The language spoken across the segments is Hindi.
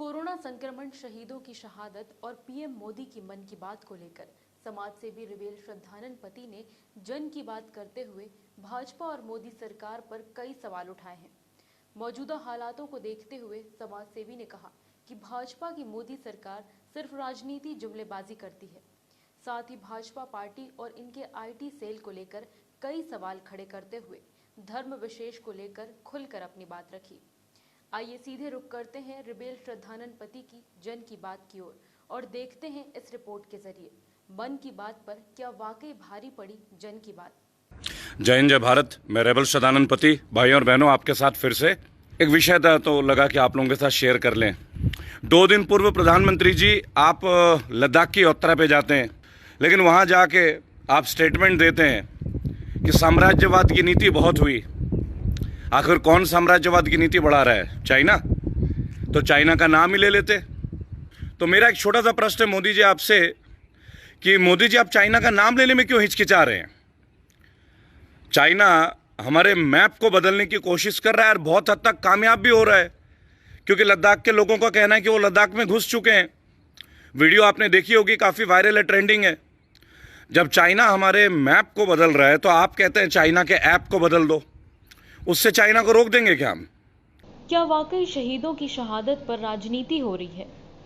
कोरोना संक्रमण, शहीदों की शहादत और पीएम मोदी की मन की बात को लेकर समाज सेवी रिवेल श्रद्धानंद पति ने जन की बात करते हुए भाजपा और मोदी सरकार पर कई सवाल उठाए हैं। मौजूदा हालातों को देखते हुए समाज सेवी ने कहा कि भाजपा की मोदी सरकार सिर्फ राजनीति जुमलेबाजी करती है। साथ ही भाजपा पार्टी और इनके आईटी सेल को लेकर कई सवाल खड़े करते हुए धर्म विशेष को लेकर खुलकर अपनी बात रखी। आइए सीधे रुख करते हैं रिवेल श्रद्धानंद पति की जन की बात की ओर और देखते हैं इस रिपोर्ट के जरिए मन की बात पर क्या वाकई भारी पड़ी जन की बात। जय हिंद, जय भारत। मैं रिवेल श्रद्धानंद पति, भाइयों और बहनों, आपके साथ फिर से एक विषय था तो लगा कि आप लोगों के साथ शेयर कर लें। 2 दिन पूर्व प्रधानमंत्री जी आप लद्दाख की यात्रा पे जाते हैं, लेकिन वहाँ जाके आप स्टेटमेंट देते हैं कि साम्राज्यवाद की नीति बहुत हुई। आखिर कौन साम्राज्यवाद की नीति बढ़ा रहा है? चाइना? तो चाइना का नाम ही ले लेते। तो मेरा एक छोटा सा प्रश्न है मोदी जी आपसे कि मोदी जी आप चाइना का नाम लेने में क्यों हिचकिचा रहे हैं? चाइना हमारे मैप को बदलने की कोशिश कर रहा है और बहुत हद तक कामयाब भी हो रहा है, क्योंकि लद्दाख के लोगों का कहना है कि वो लद्दाख में घुस चुके हैं। वीडियो आपने देखी होगी, काफ़ी वायरल है, ट्रेंडिंग है। जब चाइना हमारे मैप को बदल रहा है तो आप कहते हैं चाइना के ऐप को बदल दो। उससे चाइना को रोक देंगे क्या हम? क्या वाकई शहीदों की शहादत पर राजनीति हो रही है?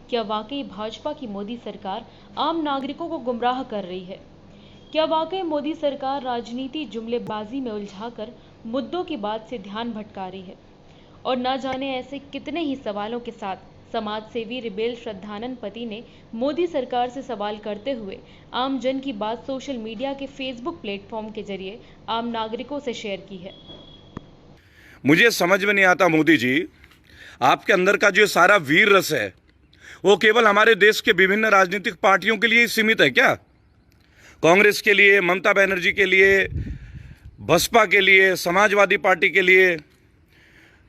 क्या वाकई भाजपा की मोदी सरकार आम नागरिकों को गुमराह कर रही है? क्या वाकई मोदी सरकार राजनीति जुमलेबाजी में उलझाकर मुद्दों की बात से ध्यान भटका रही है? और न जाने ऐसे कितने ही सवालों के साथ समाज सेवी रिवेल श्रद्धानंद पति ने मोदी सरकार से सवाल करते हुए आम जन की बात सोशल मीडिया के फेसबुक प्लेटफॉर्म के जरिए आम नागरिकों से शेयर की है। मुझे समझ में नहीं आता मोदी जी, आपके अंदर का जो सारा वीर रस है वो केवल हमारे देश के विभिन्न राजनीतिक पार्टियों के लिए ही सीमित है क्या? कांग्रेस के लिए, ममता बनर्जी के लिए, बसपा के लिए, समाजवादी पार्टी के लिए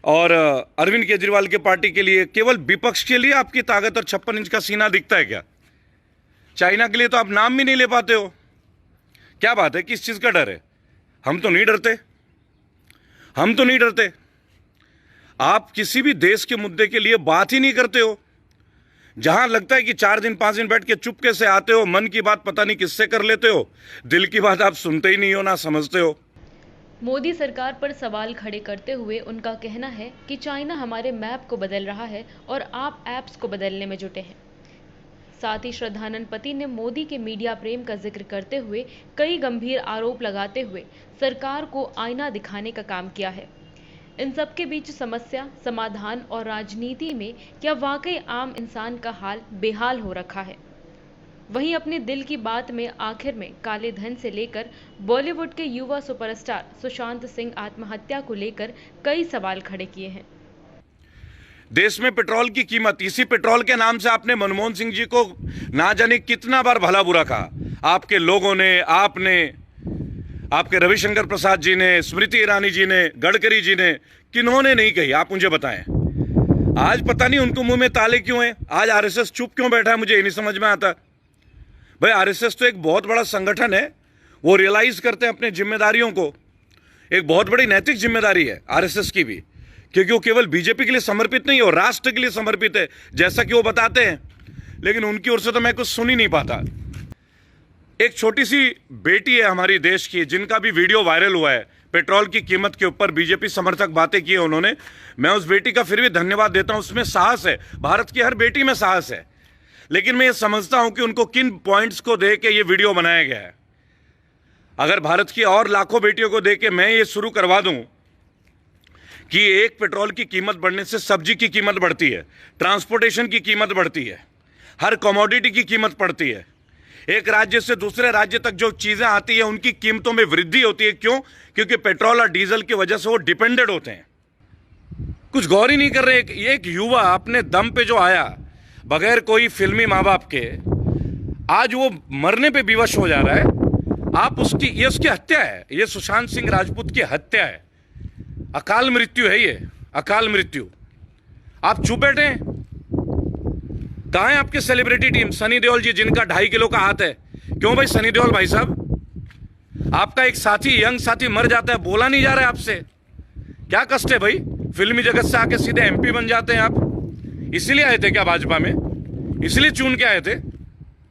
और अरविंद केजरीवाल के पार्टी के लिए, केवल विपक्ष के लिए आपकी ताकत और 56 इंच का सीना दिखता है क्या? चाइना के लिए तो आप नाम भी नहीं ले पाते हो। क्या बात है? किस चीज़ का डर है? हम तो नहीं डरते, हम तो नहीं डरते। आप किसी भी देश के मुद्दे के लिए बात ही नहीं करते हो। जहां लगता है कि 4 दिन 5 दिन बैठ के चुपके से आते हो, मन की बात पता नहीं किससे कर लेते हो, दिल की बात आप सुनते ही नहीं हो, ना समझते हो। मोदी सरकार पर सवाल खड़े करते हुए उनका कहना है कि चाइना हमारे मैप को बदल रहा है और आप ऐप्स को बदलने में जुटे हैं। साथ ही श्रद्धानंद पति ने मोदी के मीडिया प्रेम का जिक्र करते हुए कई गंभीर आरोप लगाते हुए सरकार को आईना दिखाने का काम किया है। इन सब के बीच समस्या, समाधान और राजनीति में क्या वाकई आम इंसान का हाल बेहाल हो रखा है? वहीं अपने दिल की बात में आखिर में काले धन से लेकर बॉलीवुड के युवा सुपरस्टार सुशांत सिंह आत्महत्या को लेकर कई सवाल खड़े किए हैं। देश में पेट्रोल की कीमत, इसी पेट्रोल के नाम से आपने मनमोहन सिंह जी को ना जाने कितना बार भला बुरा कहा। आपके लोगों ने, आपने, आपके रविशंकर प्रसाद जी ने, स्मृति ईरानी जी ने, गडकरी जी ने, किन्होंने नहीं कही? आप मुझे बताएं। आज पता नहीं उनको मुंह में ताले क्यों हैं। आज आरएसएस चुप क्यों बैठा है, मुझे ये नहीं समझ में आता। भाई आरएसएस तो एक बहुत बड़ा संगठन है, वो रियलाइज करते हैं अपने जिम्मेदारियों को। एक बहुत बड़ी नैतिक जिम्मेदारी है आरएसएस की भी, क्योंकि वो केवल बीजेपी के लिए समर्पित नहीं है, वो राष्ट्र के लिए समर्पित है, जैसा कि वो बताते हैं। लेकिन उनकी ओर से तो मैं कुछ सुन ही नहीं पाता। एक छोटी सी बेटी है हमारी देश की, जिनका भी वीडियो वायरल हुआ है, पेट्रोल की कीमत के ऊपर बीजेपी समर्थक बातें की है उन्होंने। मैं उस बेटी का फिर भी धन्यवाद देता हूं, उसमें साहस है। भारत की हर बेटी में साहस है, लेकिन मैं ये समझता हूं कि उनको किन पॉइंट्स को दे के ये वीडियो बनाया गया है। अगर भारत की और लाखों बेटियों को दे के मैं ये शुरू करवा दूं कि एक पेट्रोल की कीमत बढ़ने से सब्जी की कीमत बढ़ती है, ट्रांसपोर्टेशन की कीमत बढ़ती है, हर कमोडिटी की कीमत बढ़ती है, एक राज्य से दूसरे राज्य तक जो चीजें आती है उनकी कीमतों में वृद्धि होती है। क्यों? क्योंकि पेट्रोल और डीजल की वजह से वो डिपेंडेंट होते हैं। कुछ गौर ही नहीं कर रहे। एक युवा अपने दम पे जो आया, बगैर कोई फिल्मी माँ बाप के, आज वो मरने पे विवश हो जा रहा है। आप ये उसकी हत्या है, ये सुशांत सिंह राजपूत की हत्या है, अकाल मृत्यु है, ये अकाल मृत्यु। आप चुप बैठे हैं। कहाँ है आपके सेलिब्रिटी टीम? सनी देओल जी, जिनका 2.5 किलो का हाथ है। क्यों भाई सनी देओल भाई साहब, आपका एक साथी, यंग साथी मर जाता है, बोला नहीं जा रहा है आपसे। क्या कष्ट है भाई? फिल्मी जगत से आके सीधे एमपी बन जाते हैं आप। इसलिए आए थे क्या भाजपा में? इसलिए चुन के आए थे?